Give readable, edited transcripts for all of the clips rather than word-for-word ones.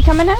coming in?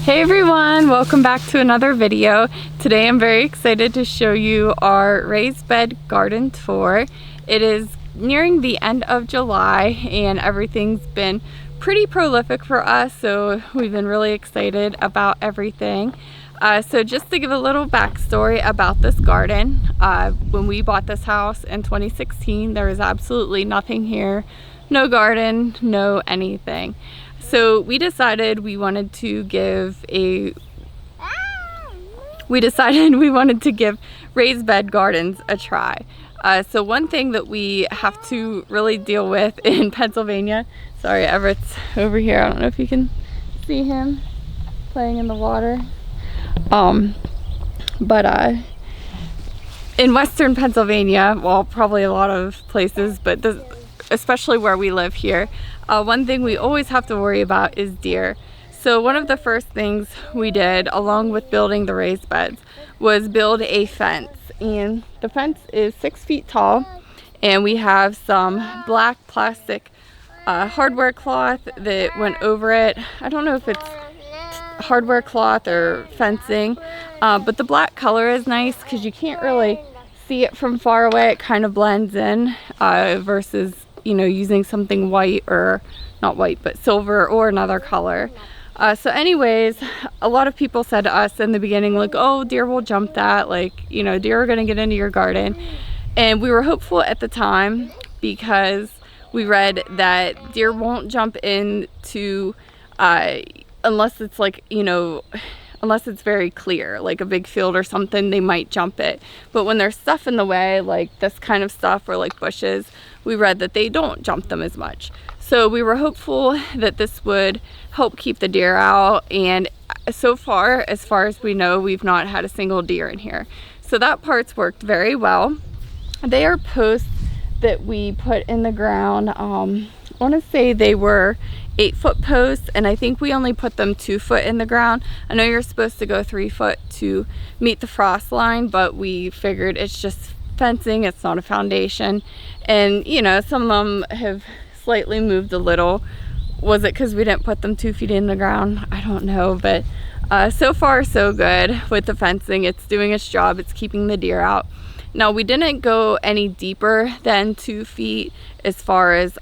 Hey everyone, welcome back to another video. Today I'm very excited to show you our raised bed garden tour. It is nearing the end of July and everything's been pretty prolific for us, so we've been really excited about everything. So just to give a little backstory about this garden, when we bought this house in 2016, there was absolutely nothing here, no garden, no anything. So we decided we wanted to give raised bed gardens a try. So one thing that we have to really deal with in Pennsylvania, sorry, Everett's over here, I don't know if you can see him playing in the water. In Western Pennsylvania, well, probably a lot of places, but especially where we live here, one thing we always have to worry about is deer. So one of the first things we did, along with building the raised beds, was build a fence. And the fence is 6 feet tall, and we have some black plastic hardware cloth that went over it. I don't know if it's hardware cloth or fencing, but the black color is nice because you can't really see it from far away. It kind of blends in versus, you know, using something white, or not white, but silver or another color. So anyways, a lot of people said to us in the beginning, like, oh, deer will jump that, like, you know, deer are gonna get into your garden. And we were hopeful at the time because we read that deer won't jump into unless it's like, you know, unless it's very clear, like a big field or something, they might jump it. But when there's stuff in the way, like this kind of stuff, or like bushes, we read that they don't jump them as much. So we were hopeful that this would help keep the deer out, and so far as we know, we've not had a single deer in here. So that part's worked very well. They are posts that we put in the ground. I want to say they were 8-foot posts, and I think we only put them 2 foot in the ground. I know you're supposed to go 3 foot to meet the frost line, but we figured it's just fencing, it's not a foundation. And you know, some of them have slightly moved a little. Was it because we didn't put them 2 feet in the ground? I don't know, but so far so good with the fencing. It's doing its job, it's keeping the deer out. Now we didn't go any deeper than 2 feet as far as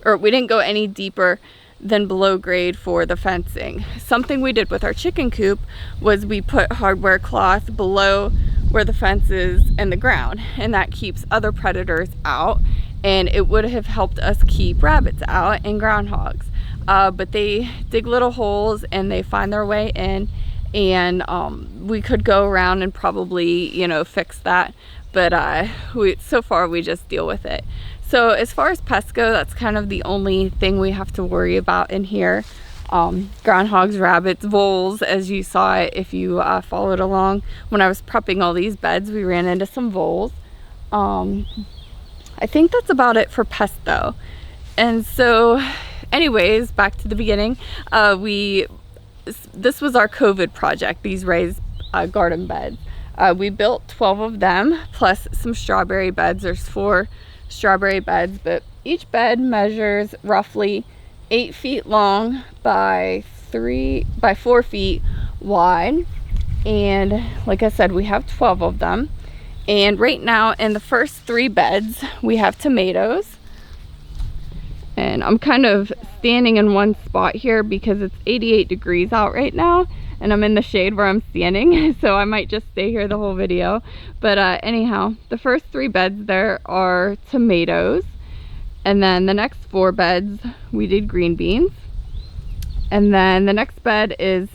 or we didn't go any deeper than below grade for the fencing. Something we did with our chicken coop was we put hardware cloth below where the fence is and the ground, and that keeps other predators out, and it would have helped us keep rabbits out and groundhogs. But they dig little holes and they find their way in, and we could go around and probably, you know, fix that, but so far we just deal with it. So as far as pests go, that's kind of the only thing we have to worry about in here. Groundhogs, rabbits, voles, as you saw it if you followed along. When I was prepping all these beds, we ran into some voles. I think that's about it for pests though. And so anyways, back to the beginning, this was our COVID project, these raised garden beds. We built 12 of them plus some strawberry beds. There's 4 strawberry beds, but each bed measures roughly 8 feet long by 4 feet wide. And like I said, we have 12 of them. And right now in the first 3 beds, we have tomatoes. And I'm kind of standing in one spot here because it's 88 degrees out right now, and I'm in the shade where I'm standing, so I might just stay here the whole video. But anyhow, the first 3 beds there are tomatoes, and then the next 4 beds we did green beans, and then the next bed is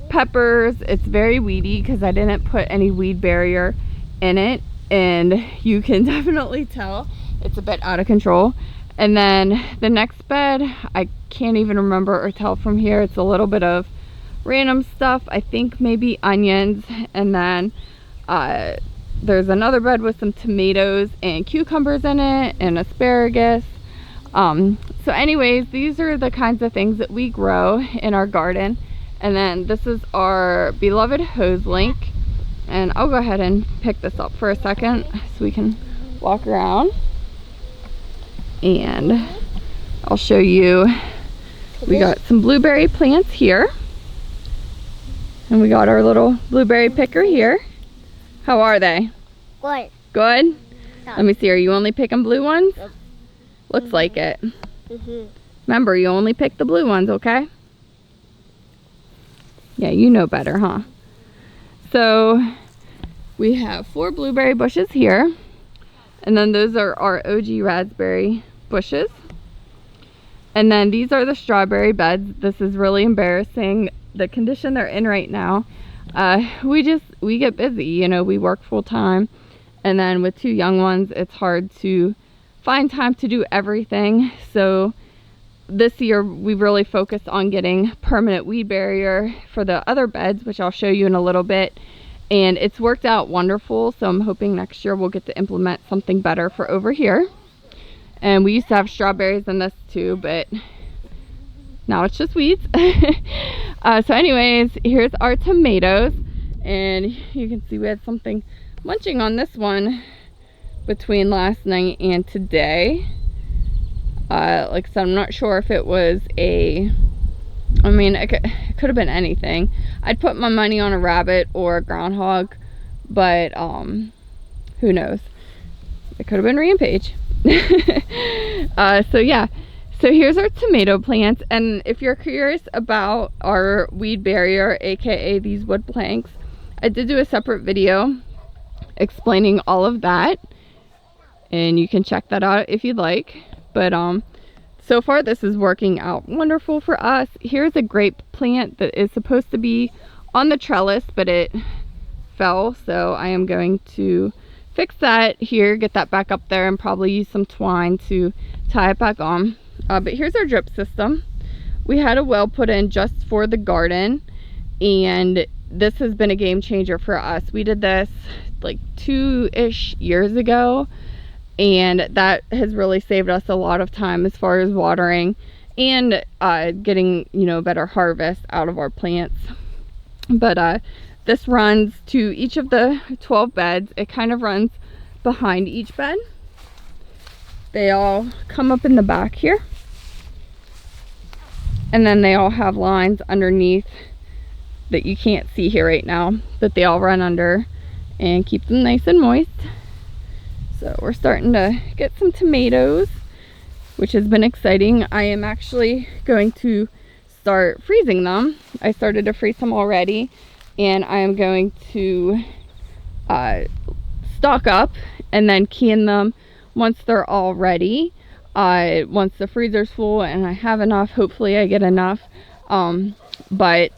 peppers. It's very weedy because I didn't put any weed barrier in it, and you can definitely tell it's a bit out of control. And then the next bed, I can't even remember or tell from here, it's a little bit of random stuff. I think maybe onions, and then there's another bed with some tomatoes and cucumbers in it and asparagus. So anyways, these are the kinds of things that we grow in our garden. And then this is our beloved hose link, and I'll go ahead and pick this up for a second so we can walk around, and I'll show you. We got some blueberry plants here, and we got our little blueberry picker here. How are they? Good. Good? Yeah. Let me see, are you only picking blue ones? Yep. Looks like it. Remember, you only pick the blue ones, okay? Yeah, you know better, huh? So we have 4 blueberry bushes here, and then those are our OG raspberry bushes. And then these are the strawberry beds. This is really embarrassing, the condition they're in right now. We get busy, you know, we work full time, and then with 2 young ones, it's hard to find time to do everything. So this year we really focused on getting permanent weed barrier for the other beds, which I'll show you in a little bit, and it's worked out wonderful. So I'm hoping next year we'll get to implement something better for over here. And we used to have strawberries in this too, but now it's just weeds. So anyways, here's our tomatoes, and you can see we had something munching on this one between last night and today. Like I said, I'm not sure if it was it could have been anything. I'd put my money on a rabbit or a groundhog, but who knows? It could have been Rampage. So yeah, so here's our tomato plants, and if you're curious about our weed barrier, aka these wood planks, I did do a separate video explaining all of that, and you can check that out if you'd like. But so far this is working out wonderful for us. Here's a grape plant that is supposed to be on the trellis, but it fell, so I am going to fix that here, get that back up there, and probably use some twine to tie it back on. But here's our drip system. We had a well put in just for the garden, and this has been a game changer for us. We did this like 2-ish years ago, and that has really saved us a lot of time as far as watering and getting, you know, better harvest out of our plants. But this runs to each of the 12 beds. It kind of runs behind each bed. They all come up in the back here, and then they all have lines underneath that you can't see here right now, that they all run under and keep them nice and moist. So we're starting to get some tomatoes, which has been exciting. I am actually going to start freezing them. I started to freeze them already, and I am going to stock up and then can them once they're all ready. Once the freezer's full and I have enough, hopefully I get enough. But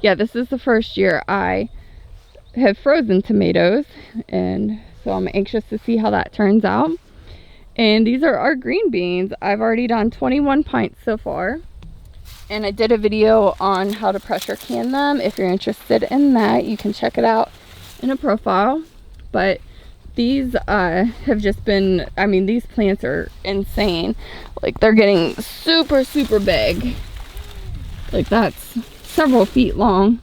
yeah, this is the first year I have frozen tomatoes, and so I'm anxious to see how that turns out. And these are our green beans. I've already done 21 pints so far, and I did a video on how to pressure can them. If you're interested in that, you can check it out in a profile. But these have just been, I mean, these plants are insane. Like, they're getting super, super big. Like, that's several feet long.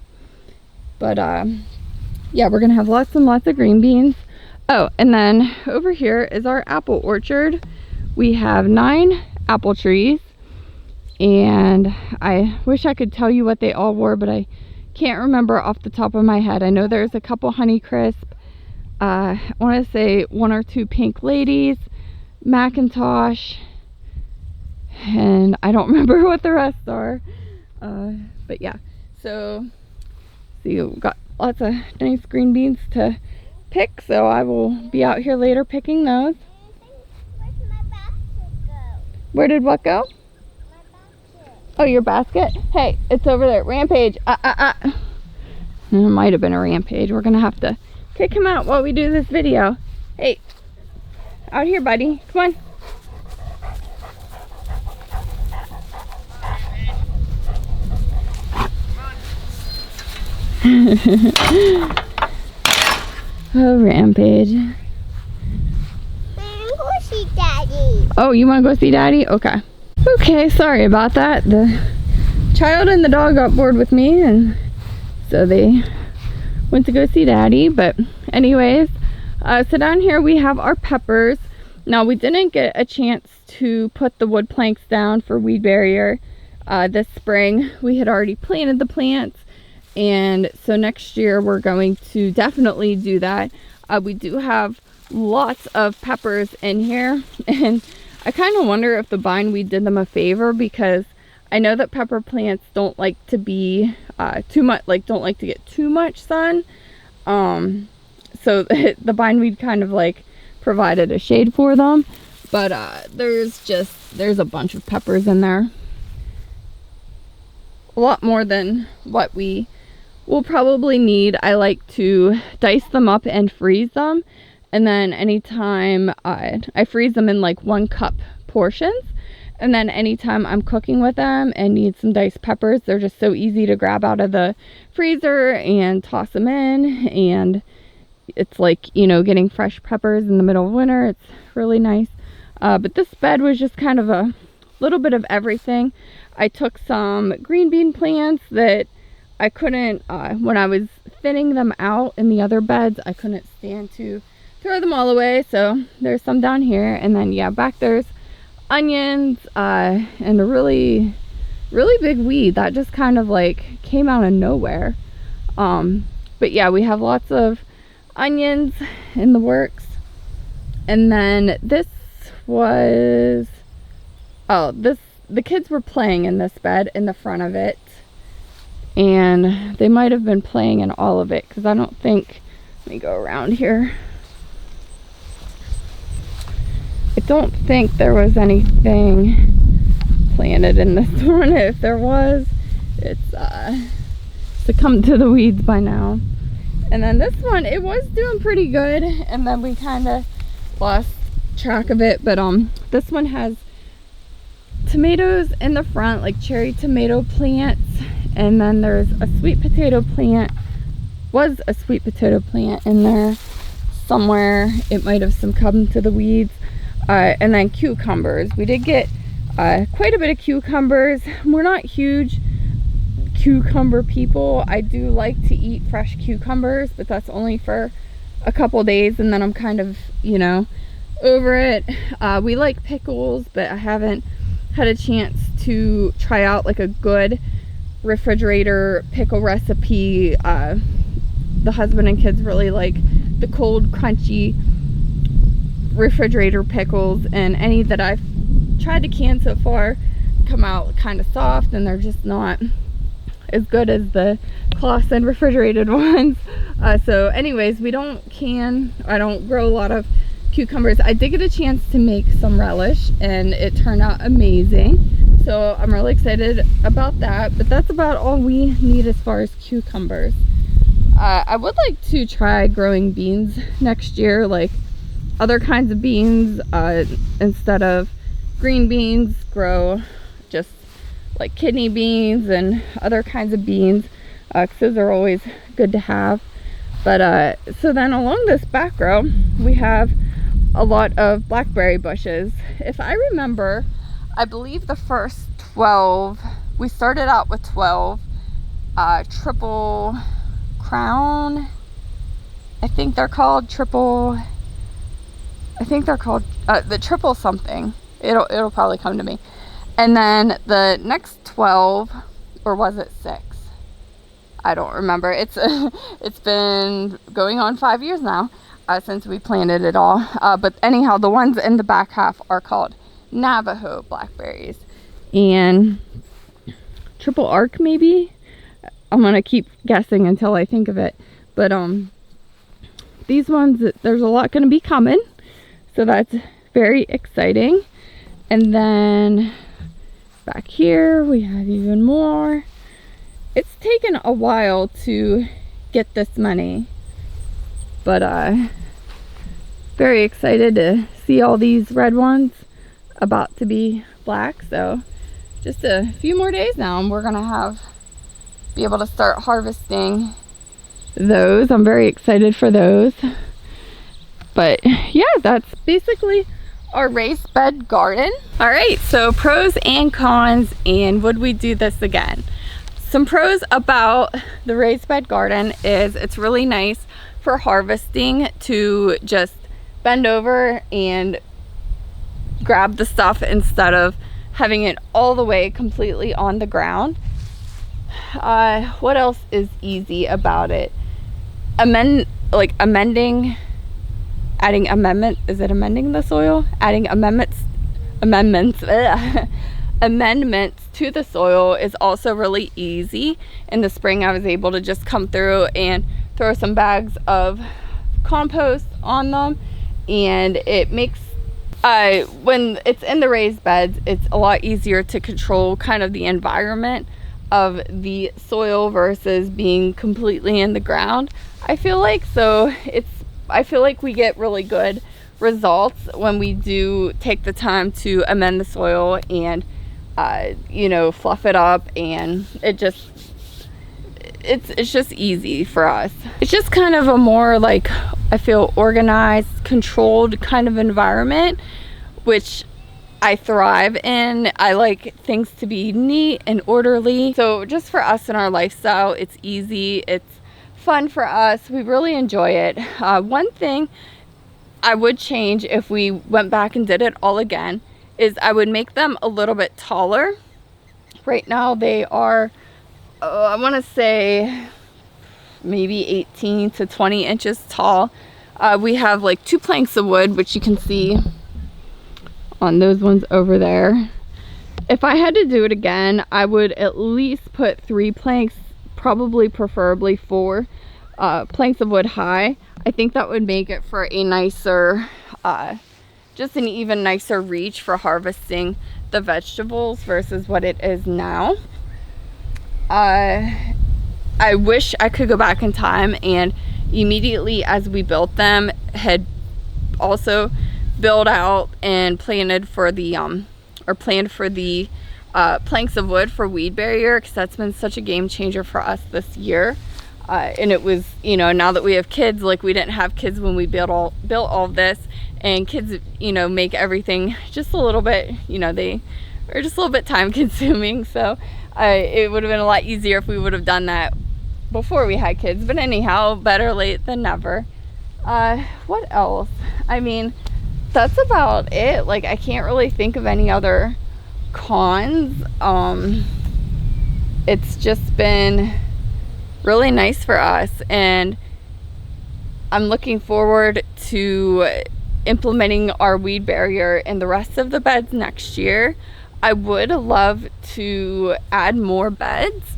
But yeah, we're gonna have lots and lots of green beans. Oh, and then over here is our apple orchard. We have 9 apple trees, and I wish I could tell you what they all were, but I can't remember off the top of my head. I know there's a couple Honeycrisp. I want to say 1 or 2 pink ladies, Macintosh, and I don't remember what the rest are. But yeah, so we've got lots of nice green beans to pick, so I will be out here later picking those. Where's my basket go? Where did what go? My basket. Oh, your basket? Hey, it's over there. Rampage. It might have been a Rampage. We're gonna have to kick him out while we do this video. Hey, out here, buddy. Come on. Oh, Rampage. I'm going to see Daddy. Oh, you want to go see Daddy? Okay. Okay, sorry about that. The child and the dog got bored with me, and so they went to go see Daddy. But anyways, so down here we have our peppers. Now, we didn't get a chance to put the wood planks down for weed barrier this spring. We had already planted the plants, and so next year we're going to definitely do that. We do have lots of peppers in here, and I kind of wonder if the bindweed did them a favor, because I know that pepper plants don't like to be too much, like don't like to get too much sun. So the bindweed kind of like provided a shade for them. But there's a bunch of peppers in there. A lot more than what we will probably need. I like to dice them up and freeze them. And then anytime I freeze them in like 1 cup portions. And then anytime I'm cooking with them and need some diced peppers, they're just so easy to grab out of the freezer and toss them in. And it's like, you know, getting fresh peppers in the middle of winter. It's really nice. But this bed was just kind of a little bit of everything. I took some green bean plants that I couldn't, when I was thinning them out in the other beds, I couldn't stand to throw them all away. So there's some down here. And then, yeah, back there's onions and a really big weed that just kind of like came out of nowhere. But yeah, we have lots of onions in the works. And then this was, the kids were playing in this bed in the front of it, and they might have been playing in all of it, because I don't think, let me go around here, I don't think there was anything planted in this one. If there was, it's succumbed to the weeds by now. And then this one, it was doing pretty good, and then we kind of lost track of it. But this one has tomatoes in the front, like cherry tomato plants, and then there's a sweet potato plant, was a sweet potato plant in there somewhere. It might have succumbed to the weeds. And then cucumbers. We did get quite a bit of cucumbers. We're not huge cucumber people. I do like to eat fresh cucumbers, but that's only for a couple days, and then I'm kind of, you know, over it. We like pickles, but I haven't had a chance to try out like a good refrigerator pickle recipe. The husband and kids really like the cold, crunchy refrigerator pickles, and any that I've tried to can so far come out kind of soft, and they're just not as good as the Clausen refrigerated ones. So anyways, I don't grow a lot of cucumbers. I did get a chance to make some relish, and it turned out amazing, so I'm really excited about that. But that's about all we need as far as cucumbers. I would like to try growing beans next year, like other kinds of beans. Instead of green beans, grow just like kidney beans and other kinds of beans, because those are always good to have. But so then along this back row we have a lot of blackberry bushes. If I remember, I believe the first 12, we started out with 12 triple crown, I think they're called the triple something. It'll probably come to me. And then the next 12, or was it 6? I don't remember. It's been going on 5 years now since we planted it all. But anyhow, the ones in the back half are called Navajo blackberries. And triple arc, maybe? I'm gonna keep guessing until I think of it. But these ones, there's a lot gonna be coming, so that's very exciting. And then back here we have even more. It's taken a while to get this many, but very excited to see all these red ones about to be black. So just a few more days now and we're gonna be able to start harvesting those. I'm very excited for those. But yeah, that's basically our raised bed garden. All right, so pros and cons, and would we do this again? Some pros about the raised bed garden is it's really nice for harvesting to just bend over and grab the stuff instead of having it all the way completely on the ground. What else is easy about it? Amending, adding amendment, is it amending the soil? Adding amendments to the soil is also really easy. In the spring, I was able to just come through and throw some bags of compost on them, and it makes when it's in the raised beds, it's a lot easier to control kind of the environment of the soil versus being completely in the ground, I feel like. So I feel like we get really good results when we do take the time to amend the soil and you know, fluff it up, and it's just easy for us. It's just kind of a more, like, I feel organized, controlled kind of environment, which I thrive in. I like things to be neat and orderly. So just for us in our lifestyle, it's easy, it's fun for us, we really enjoy it. One thing I would change if we went back and did it all again is I would make them a little bit taller. Right now they are, I want to say maybe 18 to 20 inches tall. We have like 2 planks of wood, which you can see on those ones over there. If I had to do it again, I would at least put 3 planks, probably preferably 4 planks of wood high. I think that would make it for a nicer, just an even nicer reach for harvesting the vegetables versus what it is now. I wish I could go back in time and immediately as we built them had also built out and planned for the planks of wood for weed barrier, because that's been such a game changer for us this year. And it was, you know, now that we have kids, like we didn't have kids when we built all of this, and kids, you know, make everything just a little bit, you know, they are just a little bit time consuming. So it would have been a lot easier if we would have done that before we had kids. But anyhow, better late than never. What else? I mean, that's about it. Like, I can't really think of any other cons. It's just been really nice for us, and I'm looking forward to implementing our weed barrier in the rest of the beds next year. I would love to add more beds.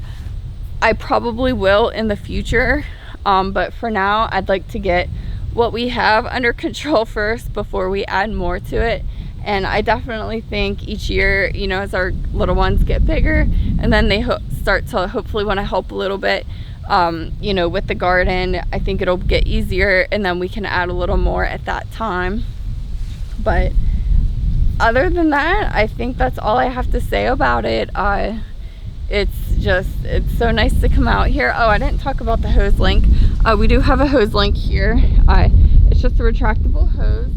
I probably will in the future, but for now I'd like to get what we have under control first before we add more to it. And I definitely think each year, you know, as our little ones get bigger and then they start to hopefully want to help a little bit, you know, with the garden, I think it'll get easier, and then we can add a little more at that time. But other than that, I think that's all I have to say about it. It's so nice to come out here. Oh, I didn't talk about the hose link. We do have a hose link here. It's just a retractable hose,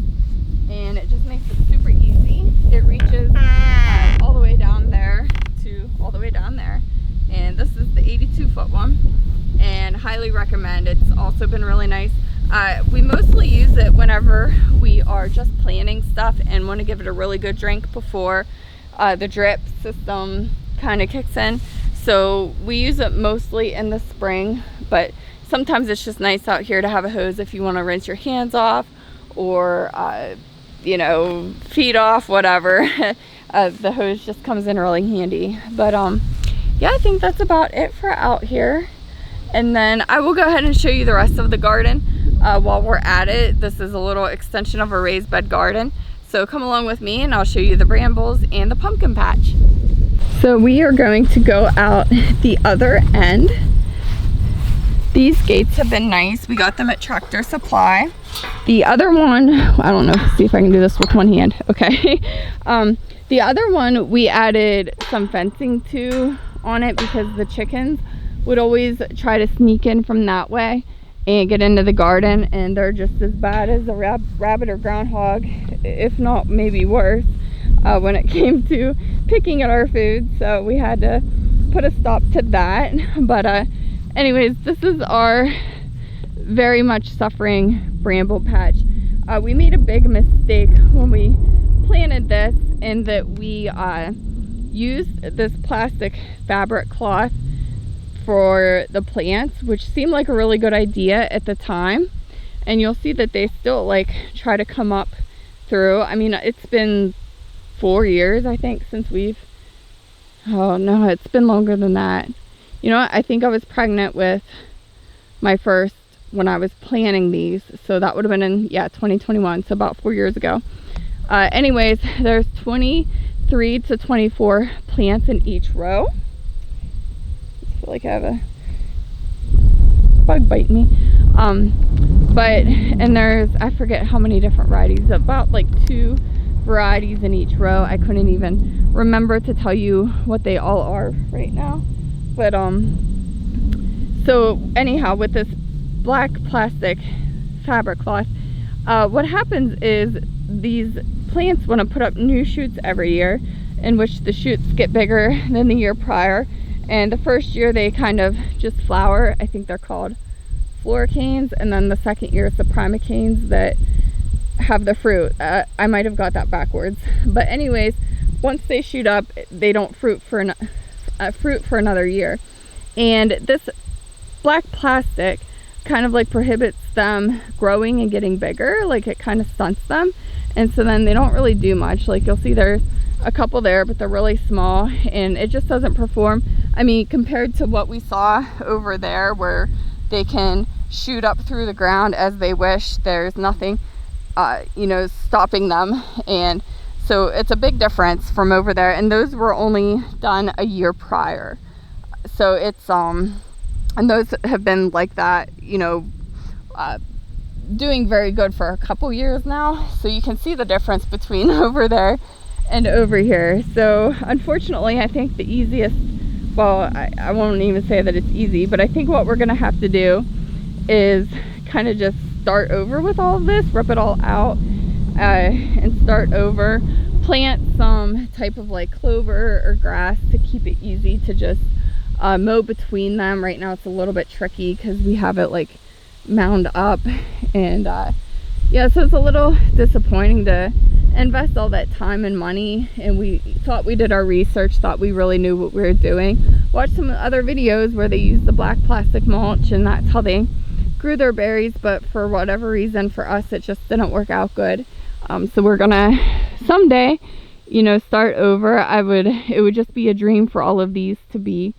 and it just makes it super easy. It reaches all the way down there to all the way down there, and this is the 82-foot one, and highly recommend. It's also been really nice. We mostly use it whenever we are just planting stuff and want to give it a really good drink before the drip system kind of kicks in. So we use it mostly in the spring, but sometimes it's just nice out here to have a hose if you want to rinse your hands off or you know, feet off, whatever. The hose just comes in really handy. But yeah, I think that's about it for out here. And then I will go ahead and show you the rest of the garden while we're at it. This is a little extension of a raised bed garden, so come along with me and I'll show you the brambles and the pumpkin patch. So we are going to go out the other end. These gates have been nice. We got them at Tractor Supply. The other one, I don't know, see if I can do this with one hand. Okay. The other one we added some fencing to on it because the chickens would always try to sneak in from that way and get into the garden, and they're just as bad as a rabbit or groundhog, if not maybe worse, when it came to picking at our food. So we had to put a stop to that. But anyways, this is our very much suffering bramble patch. We made a big mistake when we planted this, in that we used this plastic fabric cloth for the plants, which seemed like a really good idea at the time. And you'll see that they still like try to come up through. I mean, it's been 4 years, I think, since we've, oh no, it's been longer than that. You know what? I think I was pregnant with my first when I was planting these. So that would have been in, yeah, 2021. So about 4 years ago. Anyways, there's 23 to 24 plants in each row. I feel like I have a bug biting me. And there's, I forget how many different varieties, about like 2 varieties in each row. I couldn't even remember to tell you what they all are right now. But so anyhow, with this black plastic fabric cloth, what happens is these plants want to put up new shoots every year, in which the shoots get bigger than the year prior. And the first year they kind of just flower. I think they're called floricanes. And then the second year it's the primicanes that have the fruit. I might have got that backwards. But anyways, once they shoot up, they don't fruit for another year. And this black plastic kind of like prohibits them growing and getting bigger. Like it kind of stunts them. And so then they don't really do much. Like you'll see there's a couple there, but they're really small, and it just doesn't perform. I mean, compared to what we saw over there where they can shoot up through the ground as they wish, there's nothing you know, stopping them. And so it's a big difference from over there, and those were only done a year prior. So it's and those have been like that, you know, doing very good for a couple years now. So you can see the difference between over there and over here. So unfortunately, I think the easiest, well, I won't even say that it's easy, but I think what we're gonna have to do is kind of just start over with all of this, rip it all out, and start over, plant some type of like clover or grass to keep it easy to just mow between them. Right now it's a little bit tricky because we have it like mound up, and yeah, so it's a little disappointing to invest all that time and money. And we thought we did our research, thought we really knew what we were doing, watched some other videos where they used the black plastic mulch, and that's how they grew their berries. But for whatever reason, for us it just didn't work out good. So we're gonna someday, you know, start over. It would just be a dream for all of these to be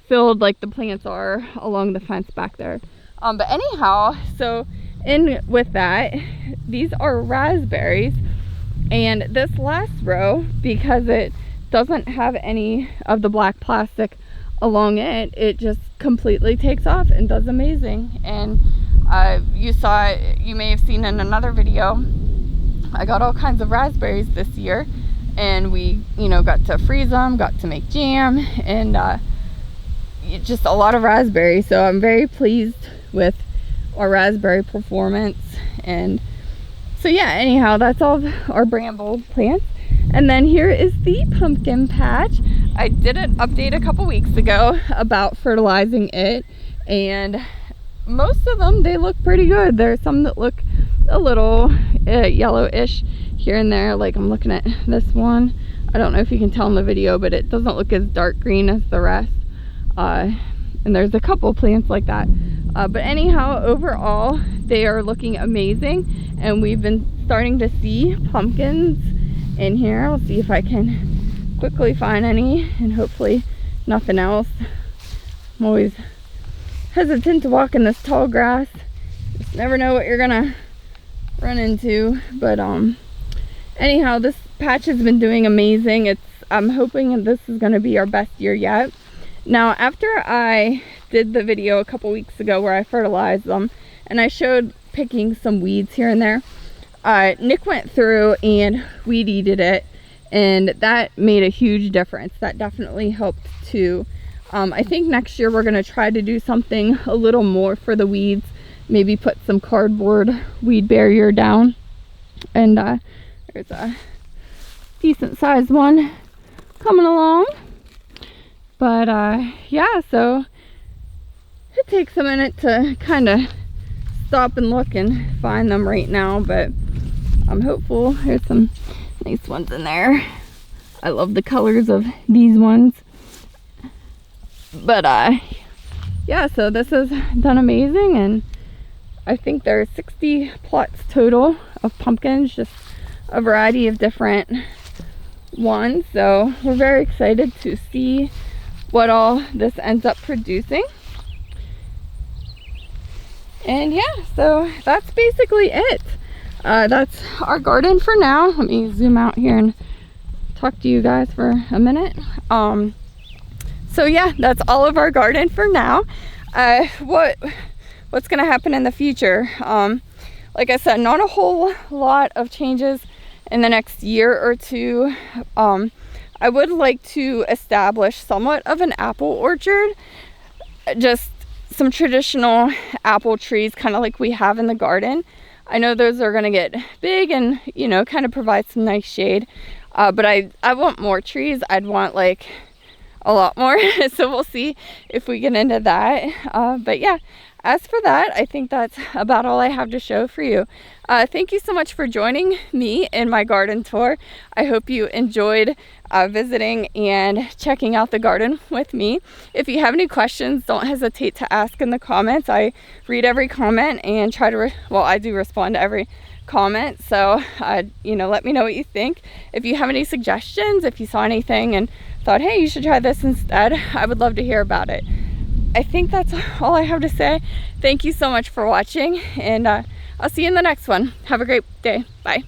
filled like the plants are along the fence back there. But anyhow, so in with that, these are raspberries. And this last row, because it doesn't have any of the black plastic along it, it just completely takes off and does amazing. And you may have seen in another video, I got all kinds of raspberries this year, and we, you know, got to freeze them, got to make jam, and just a lot of raspberries. So I'm very pleased with our raspberry performance. And so yeah, anyhow, that's all our bramble plants. And then here is the pumpkin patch. I did an update a couple weeks ago about fertilizing it, and most of them, they look pretty good. There's some that look a little yellowish here and there. Like I'm looking at this one. I don't know if you can tell in the video, but it doesn't look as dark green as the rest. And there's a couple plants like that. But anyhow, overall, they are looking amazing. And we've been starting to see pumpkins in here. I'll see if I can quickly find any, and hopefully nothing else. I'm always hesitant to walk in this tall grass. Just never know what you're gonna run into. But anyhow, this patch has been doing amazing. I'm hoping this is gonna be our best year yet. Now, after I did the video a couple weeks ago where I fertilized them, and I showed picking some weeds here and there, Nick went through and weed-eated it, and that made a huge difference. That definitely helped to I think next year we're going to try to do something a little more for the weeds. Maybe put some cardboard weed barrier down. And there's a decent sized one coming along. But yeah, so it takes a minute to kind of stop and look and find them right now, but I'm hopeful. There's some nice ones in there. I love the colors of these ones. But yeah, so this has done amazing, and I think there are 60 plots total of pumpkins, just a variety of different ones. So we're very excited to see what all this ends up producing. And yeah, so that's basically it. That's our garden for now. Let me zoom out here and talk to you guys for a minute. So yeah, that's all of our garden for now. What's gonna happen in the future? Like I said, not a whole lot of changes in the next year or two. I would like to establish somewhat of an apple orchard, just some traditional apple trees, kind of like we have in the garden. I know those are gonna get big and, you know, kind of provide some nice shade, but I want more trees. I'd want like a lot more. So we'll see if we get into that. But yeah, as for that, I think that's about all I have to show for you. Thank you so much for joining me in my garden tour. I hope you enjoyed visiting and checking out the garden with me. If you have any questions, don't hesitate to ask in the comments. I read every comment and try to, well, I do respond to every comment. So, you know, let me know what you think. If you have any suggestions, if you saw anything and thought, hey, you should try this instead, I would love to hear about it. I think that's all I have to say. Thank you so much for watching, and I'll see you in the next one. Have a great day. Bye.